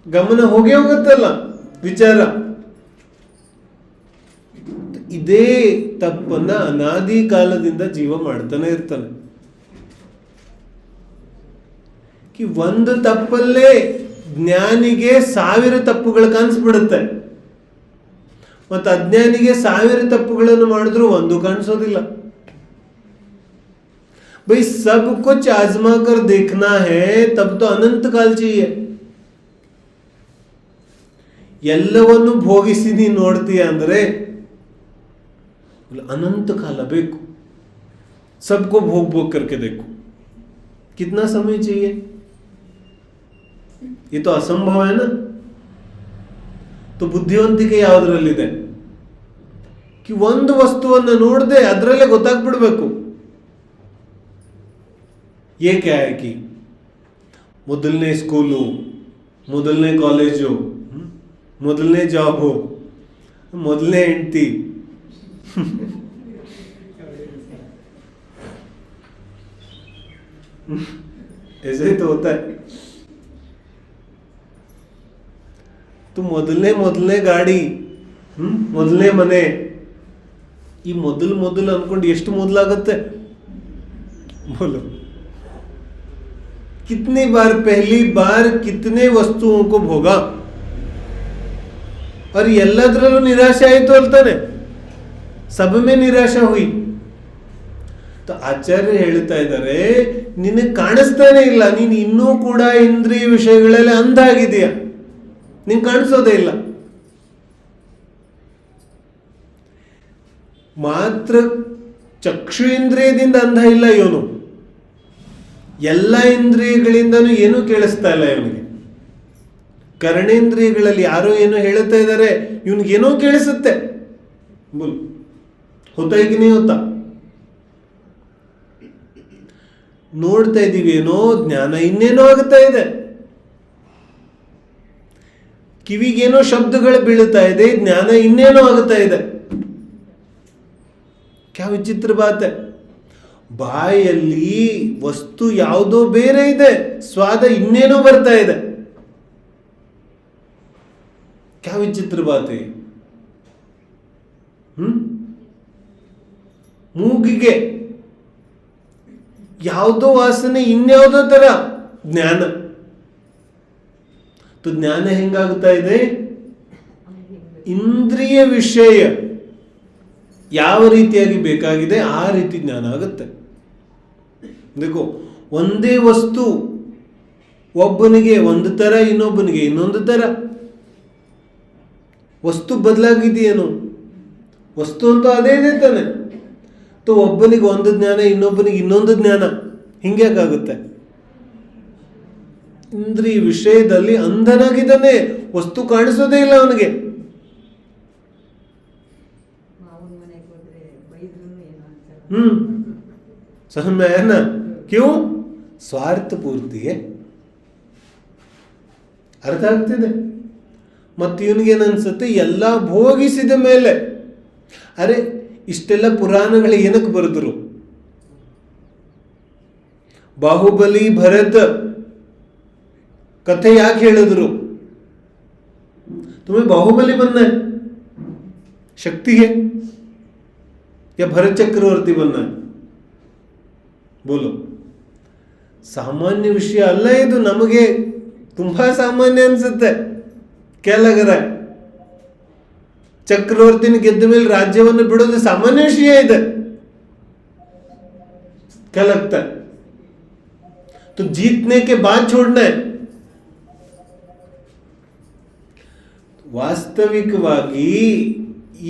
ಗಮನ ಹೋಗೇ ಹೋಗುತ್ತಲ್ಲ ವಿಚಾರ. ಇದೇ ತಪ್ಪನ್ನ ಅನಾದಿ ಕಾಲದಿಂದ ಜೀವ ಮಾಡ್ತಾನೆ ಇರ್ತಾನೆ. ಒಂದು ತಪ್ಪಲ್ಲೇ ಜ್ಞಾನಿಗೆ 1000 ತಪ್ಪುಗಳು ಕಾಣಿಸ್ಬಿಡುತ್ತೆ, ಮತ್ತು ಅಜ್ಞಾನಿಗೆ 1000 ತಪ್ಪುಗಳನ್ನು ಮಾಡಿದ್ರು ಒಂದು ಕಾಣಿಸೋದಿಲ್ಲ. भाई सब कुछ आजमा कर देखना है तब तो अनंत काल चाहिए. ಎಲ್ಲವನ್ನು ಭೋಗಿಸಿ ನೀ ನೋಡ್ತೀಯ ಅಂದ್ರೆ अनंत काल ಬೇಕು. सबको भोग भोग करके देखो, कितना समय चाहिए? ये तो असंभव है ना. तो ಬುದ್ಧಿವಂತಿಕೆ ಯಾವುದರಲ್ಲಿದೆ? ಒಂದು ವಸ್ತುವನ್ನು ನೋಡದೆ ಅದರಲ್ಲೇ ಗೊತ್ತಾಗ್ಬಿಡ್ಬೇಕು. ಏಕೆ ಆಯ್ಕೆ? ಮೊದಲನೇ ಸ್ಕೂಲು, ಮೊದಲನೇ ಕಾಲೇಜು, ಮೊದಲನೇ ಜಾಬು, ಮೊದಲನೇ ಹೆಂಡತಿ, ऐसे ही तो होता है. ಮೊದಲನೇ ಗಾಡಿ, ಮೊದಲನೇ ಮನೆ. ಈ ಮೊದಲು ಅನ್ಕೊಂಡು ಎಷ್ಟು ಮೊದಲಾಗತ್ತೆ? बोलो कितनी बार, पहली बार कितने वस्तुओं को भोगा और ಎಲ್ಲದರಲ್ಲೂ ನಿರಾಶೆ ಆಯಿತು ಅಂತಾನೆ. सब में ನಿರಾಶೆ हुई. ಆಚಾರ್ಯ ಹೇಳ್ತಾ ಇದ್ದಾರೆ, ನಿನಗೆ ಕಾಣಿಸ್ತಾನೆ ಇಲ್ಲ, ನೀನು ಇನ್ನೂ ಕೂಡ ಇಂದ್ರಿಯ ವಿಷಯಗಳಲ್ಲಿ ಅಂಧ ಆಗಿದೆಯಾ, ನಿನ್ ಕಾಣಿಸೋದೇ ಇಲ್ಲ. ಮಾತ್ರ ಚಕ್ಷು ಇಂದ್ರಿಯದಿಂದ ಅಂಧ ಇಲ್ಲ ಇವನು, ಎಲ್ಲ ಇಂದ್ರಿಯಗಳಿಂದನೂ ಏನೂ ಕೇಳಿಸ್ತಾ ಇಲ್ಲ ಇವನಿಗೆ. ಕರ್ಣೇಂದ್ರಿಯಗಳಲ್ಲಿ ಯಾರೋ ಏನೋ ಹೇಳುತ್ತಾ ಇದ್ದಾರೆ, ಇವನಿಗೇನೋ ಕೇಳಿಸುತ್ತೆ. ಬೋಲ್ ಹೋತಾ ಈಗ ನೀ ಹೋತಾ ನೋಡ್ತಾ ಇದ್ದೀವಿ, ಏನೋ ಜ್ಞಾನ ಇನ್ನೇನೋ ಆಗುತ್ತಾ ಇದೆ. ಕಿವಿಗೇನೋ ಶಬ್ದಗಳು ಬೀಳುತ್ತಾ ಇದೆ, ಜ್ಞಾನ ಇನ್ನೇನೋ ಆಗುತ್ತಾ ಇದೆ. ಕ್ಯಾ ವಿಚಿತ್ರ ಬಾತ್. ಬಾಯಲ್ಲಿ ವಸ್ತು ಯಾವುದೋ ಬೇರೆ ಇದೆ, ಸ್ವಾದ ಇನ್ನೇನೋ ಬರ್ತಾ ಇದೆ. ಕ್ಯಾ ವಿಚಿತ್ರ ಬಾತ್. ಮೂಗಿಗೆ ಯಾವುದೋ ವಾಸನೆ, ಇನ್ಯಾವುದೋ ತರ ಜ್ಞಾನ. ಜ್ಞಾನ ಹೆಂಗಾಗುತ್ತಾ ಇದೆ? ಇಂದ್ರಿಯ ವಿಷಯ ಯಾವ ರೀತಿಯಾಗಿ ಬೇಕಾಗಿದೆ ಆ ರೀತಿ ಜ್ಞಾನ ಆಗುತ್ತೆ. देखो, ಒಂದೇ ವಸ್ತು ಒಬ್ಬನಿಗೆ ಒಂದು ತರ, ಇನ್ನೊಬ್ಬನಿಗೆ ಇನ್ನೊಂದು ತರ. ವಸ್ತು ಬದಲಾಗಿದೆಯೇನು? ವಸ್ತು ಅಂತೂ ಅದೇ ಇದೆ ತಾನೆ. ಒಬ್ಬನಿಗೆ ಒಂದು ಜ್ಞಾನ, ಇನ್ನೊಬ್ಬನಿಗೆ ಇನ್ನೊಂದು ಜ್ಞಾನ. ಹಿಂಗ್ಯಾಕಾಗುತ್ತೆ? ಇಂದ್ರಿಯ ವಿಷಯದಲ್ಲಿ ಅಂಧನಾಗಿದ್ದಾನೆ, ವಸ್ತು ಕಾಣಿಸೋದೇ ಇಲ್ಲ ಅವನಿಗೆ. ಸಮಯ है क्यों? ಸ್ವಾರ್ಥ ಪೂರ್ತಿಗೆ ಅರ್ಥ ಆಗ್ತಿದೆ. ಮತ್ತು ಇವನಿಗೇನು ಅನ್ಸುತ್ತೆ, ಎಲ್ಲ ಭೋಗಿಸಿದ ಮೇಲೆ, ಅರೆ ಇಷ್ಟೆಲ್ಲ ಪುರಾಣಗಳು ಏನಕ್ಕೆ ಬರೆದ್ರು? ಬಾಹುಬಲಿ ಭರತ ಕಥೆ ಯಾಕೆ ಹೇಳಿದ್ರು? तुम्हें बाहुबली बनना है, शक्ति है या भरत चक्रवर्ती बनना है? बोलो. ಸಾಮಾನ್ಯ ವಿಷಯ ಅಲ್ಲ ಇದು. ನಮಗೆ ತುಂಬಾ ಸಾಮಾನ್ಯ ಅನ್ಸುತ್ತೆ. क्या लग रहा है? ಚಕ್ರವರ್ತಿನ ಗೆದ್ದ ಮೇಲೆ ರಾಜ್ಯವನ್ನು ಬಿಡೋದು ಸಾಮಾನ್ಯ ವಿಷಯ ಇದೆ. क्या लगता है? तो जीतने के बाद छोड़ना है. ವಾಸ್ತವಿಕವಾಗಿ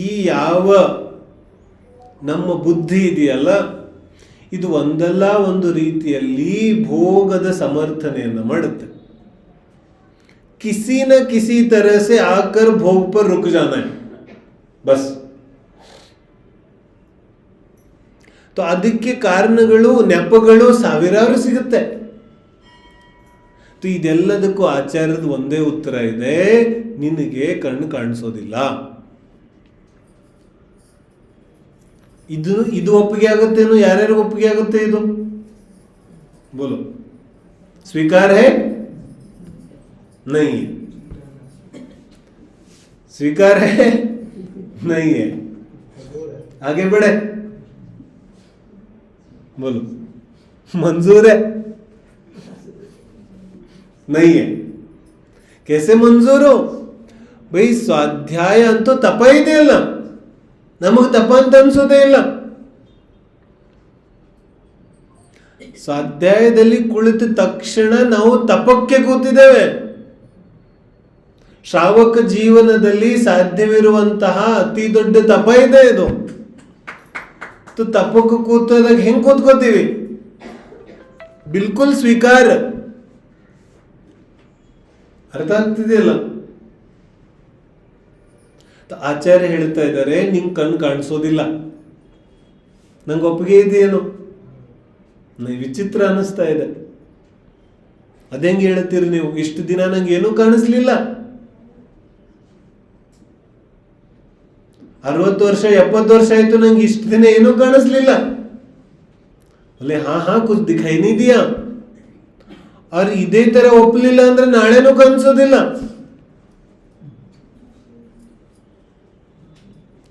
ಈ ಯಾವ ನಮ್ಮ ಬುದ್ಧಿ ಇದೆಯಲ್ಲ, ಇದು ಒಂದಲ್ಲ ಒಂದು ರೀತಿಯಲ್ಲಿ ಭೋಗದ ಸಮರ್ಥನೆಯನ್ನು ಮಾಡುತ್ತೆ. किसी न किसी तरह से आकर भोग पर रुक जाना है बस. तो ಅದಕ್ಕೆ ಕಾರಣಗಳು ನೆಪಗಳು ಸಾವಿರಾರು ಸಿಗುತ್ತೆ. तो ಇದೆಲ್ಲದಕ್ಕೂ ಆಚಾರ್ಯದ ಒಂದೇ ಉತ್ತರ ಇದೆ, ನಿನಗೆ ಕಣ್ಣು ಕಾಣಿಸೋದಿಲ್ಲ. ಇದು ಒಪ್ಪಿಗೆ ಆಗುತ್ತೇನು? ಯಾರ್ಯಾರು ಒಪ್ಪಿಗೆ ಆಗುತ್ತೆ ಇದು? ಬೋಲೋ. ಸ್ವೀಕಾರ ಹೇ? नहीं है. स्वीकार है? नहीं है. आगे बढ़े. बोलो. मंजूर है? नहीं है. कैसे मंजूर हो भाई? ಸ್ವಾಧ್ಯಾಯ ಅಂತೂ ತಪ ಇದೆಯಲ್ಲ, ನಮಗೆ ತಪ ಅಂತ ಅನ್ಸೋದೇ ಇಲ್ಲ. ಸ್ವಾಧ್ಯಾಯದಲ್ಲಿ ಕುಳಿತ ತಕ್ಷಣ ನಾವು ತಪಕ್ಕೆ ಕೂತಿದ್ದೇವೆ. ಶ್ರಾವಕ ಜೀವನದಲ್ಲಿ ಸಾಧ್ಯವಿರುವಂತಹ ಅತಿ ದೊಡ್ಡ ತಪ ಇದೆ ಇದು. ತಪಕ್ಕೆ ಕೂತದಾಗ ಹೆಂಗ್ ಕೂತ್ಕೋತೀವಿ? ಬಿಲ್ಕುಲ್ ಸ್ವೀಕಾರ. ಅರ್ಥ ಆಗ್ತಿದೆಯಲ್ಲ? ಆಚಾರ್ಯ ಹೇಳ್ತಾ ಇದ್ದಾರೆ, ನಿಂಗೆ ಕಣ್ಣು ಕಾಣಿಸೋದಿಲ್ಲ. ನಂಗೆ ಒಪ್ಪಿಗೆ ಇದೆಯೇನು? ವಿಚಿತ್ರ ಅನಿಸ್ತಾ ಇದೆ. ಅದೆಂಗೆ ಹೇಳ್ತೀರಿ ನೀವು? ಇಷ್ಟು ದಿನ ನಂಗೆ ಏನೂ ಕಾಣಿಸ್ಲಿಲ್ಲ. 60 ವರ್ಷ 70 ವರ್ಷ ಆಯ್ತು, ನಂಗೆ ಇಷ್ಟು ದಿನ ಏನೂ ಕಾಣಿಸ್ಲಿಲ್ಲ. ಅಲ್ಲೇ ಹಾ ಕುछ दिखाई नहीं दिया. और ಇದೇ ತರ ಒಪ್ಪಲಿಲ್ಲ ಅಂದ್ರೆ ನಾಳೆನೂ ಕಾಣಿಸೋದಿಲ್ಲ.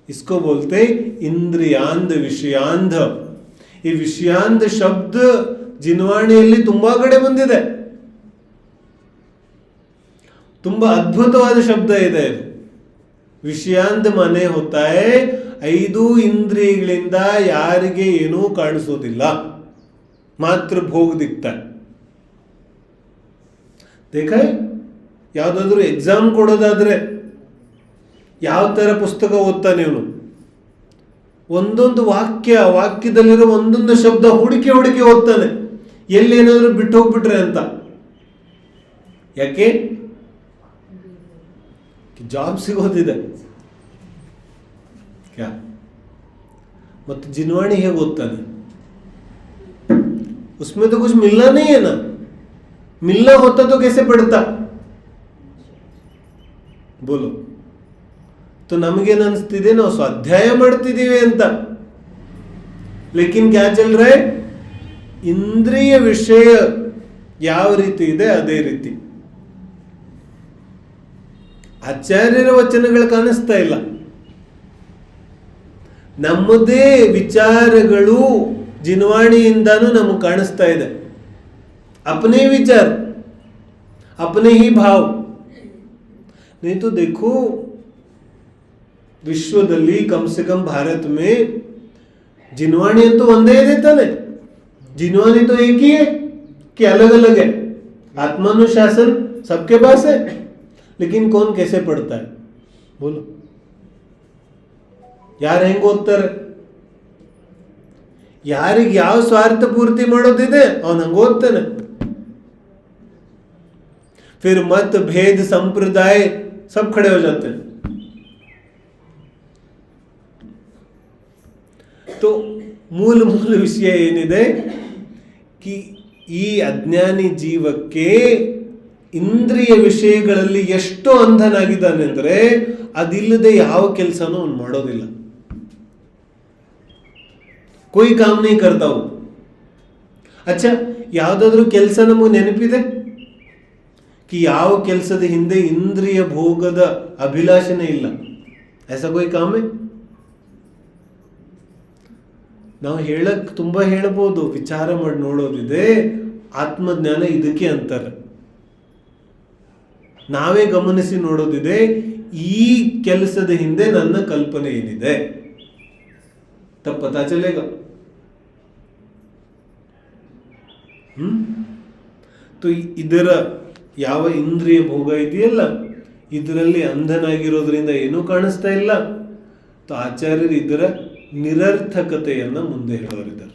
इसको बोलते इंद्रियांध विषयांध. ಈ ವಿಷಯಾಂಧ ಶಬ್ದ ಜಿನ್ವಾಣಿಯಲ್ಲಿ ತುಂಬಾ ಕಡೆ ಬಂದಿದೆ. ತುಂಬಾ ಅದ್ಭುತವಾದ ಶಬ್ದ ಇದೆ ಇದು. ವಿಷಯಾಂಧ ಮನೆ ಹೋತಾಯೆ 5 ಇಂದ್ರಿಯಗಳಿಂದ ಯಾರಿಗೆ ಏನೂ ಕಾಣಿಸೋದಿಲ್ಲ, ಮಾತ್ರ ಭೋಗ ದಿಕ್ತಾ. ದೇಖ, ಯಾವ್ದಾದ್ರು ಎಕ್ಸಾಮ್ ಕೊಡೋದಾದ್ರೆ ಯಾವ ತರ ಪುಸ್ತಕ ಓದ್ತಾನೆ ಇವನು? ಒಂದೊಂದು ವಾಕ್ಯದಲ್ಲಿರೋ ಒಂದೊಂದು ಶಬ್ದ ಹುಡುಕಿ ಓದ್ತಾನೆ, ಎಲ್ಲೇನಾದ್ರೂ ಬಿಟ್ಟು ಹೋಗ್ಬಿಟ್ರೆ ಅಂತ. ಯಾಕೆ? ಜಾಬ್ ಸಿಗೋದಿದೆ. ಮತ್ತು जिनवाणी ಹೇಗೆ ಓದ್ತಾನೆ? उसमें तो कुछ मिलना नहीं है ना. मिलना होता तो कैसे पढ़ता? बोलो. तो ನಮಗೇನು ಅನಿಸ್ತಿದೆ, ನಾವು ಸ್ವಾಧ್ಯಾಯ ಮಾಡ್ತಿದ್ದೀವಿ ಅಂತ. ಲೇಕಿನ್ ಕ್ಯಾ ಚಲ್ ರಹಾ ಹೈ? ಇಂದ್ರಿಯ ವಿಷಯ ಯಾವ ರೀತಿ ಇದೆ ಅದೇ ರೀತಿ. ಆಚಾರ್ಯರ ವಚನಗಳು ಕಾಣಿಸ್ತಾ ಇಲ್ಲ. ನಮ್ಮದೇ ವಿಚಾರಗಳು ಜಿನ್ವಾಣಿಯಿಂದಾನು ನಮಗೆ ಕಾಣಿಸ್ತಾ ಇದೆ. अपने विचार, अपने ही भाव. नहीं तो देखो, ವಿಶ್ವದಲ್ಲಿ कम से कम भारत में जिनवाणी तो ಒಂದೇ ಇದೆ ತಾನೆ. जिनवाणी तो एक ही है कि अलग अलग है? आत्मानुशासन सबके पास है, लेकिन कौन कैसे पढ़ता है? बोलो. ಯಾರು ಹೆಂಗ್ ಓದ್ತಾರೆ? ಯಾರಿಗೆ ಯಾವ ಸ್ವಾರ್ಥ ಪೂರ್ತಿ ಮಾಡೋದಿದೆ ಅವನು ಹಂಗ ಓದ್ತಾನೆ. फिर मत भेद संप्रदाय सब खड़े हो जाते हैं. तो ಮೂಲ ವಿಷಯ ಏನಿದೆ ಕಿ ಈ ಅಜ್ಞಾನಿ ಜೀವಕ್ಕೆ ಇಂದ್ರಿಯ ವಿಷಯಗಳಲ್ಲಿ ಎಷ್ಟು ಅಂಧನಾಗಿದ್ದಾನೆ ಅಂದ್ರೆ ಅದಿಲ್ಲದೆ ಯಾವ ಕೆಲಸನೂ ಅವನು ಮಾಡೋದಿಲ್ಲ. कोई काम नहीं करता हूं. अच्छा, ಯಾವುದಾದ್ರೂ ಕೆಲಸ ನಮಗೆ ನೆನಪಿದೆ कि ಯಾವ ಕೆಲಸದ ಹಿಂದೆ ಇಂದ್ರಿಯ ಭೋಗದ ಅಭಿಲಾಷಣೆ ಇಲ್ಲ? ऐसा कोई काम है? ನಾವು ತುಂಬ ಹೇಳ್ಬೋದು, ವಿಚಾರ ಮಾಡಿ ನೋಡೋದಿದೆ. ಆತ್ಮಜ್ಞಾನ ಇದಕ್ಕೆ ಅಂತಾರೆ. ನಾವೇ ಗಮನಿಸಿ ನೋಡೋದಿದೆ, ಈ ಕೆಲಸದ ಹಿಂದೆ ನನ್ನ ಕಲ್ಪನೆ ಏನಿದೆ, ತಪ್ಪ ಪತಾ ಚಲೇಗ. ಇದರ ಯಾವ ಇಂದ್ರಿಯ ಭೋಗ ಇದೆಯಲ್ಲ, ಇದರಲ್ಲಿ ಅಂಧನಾಗಿರೋದ್ರಿಂದ ಏನೂ ಕಾಣಿಸ್ತಾ ಇಲ್ಲ. ಆಚಾರ್ಯರು ಇದರ ನಿರರ್ಥಕತೆಯನ್ನ ಮುಂದೆ ಹೇಳೋರಿದ್ದಾರೆ.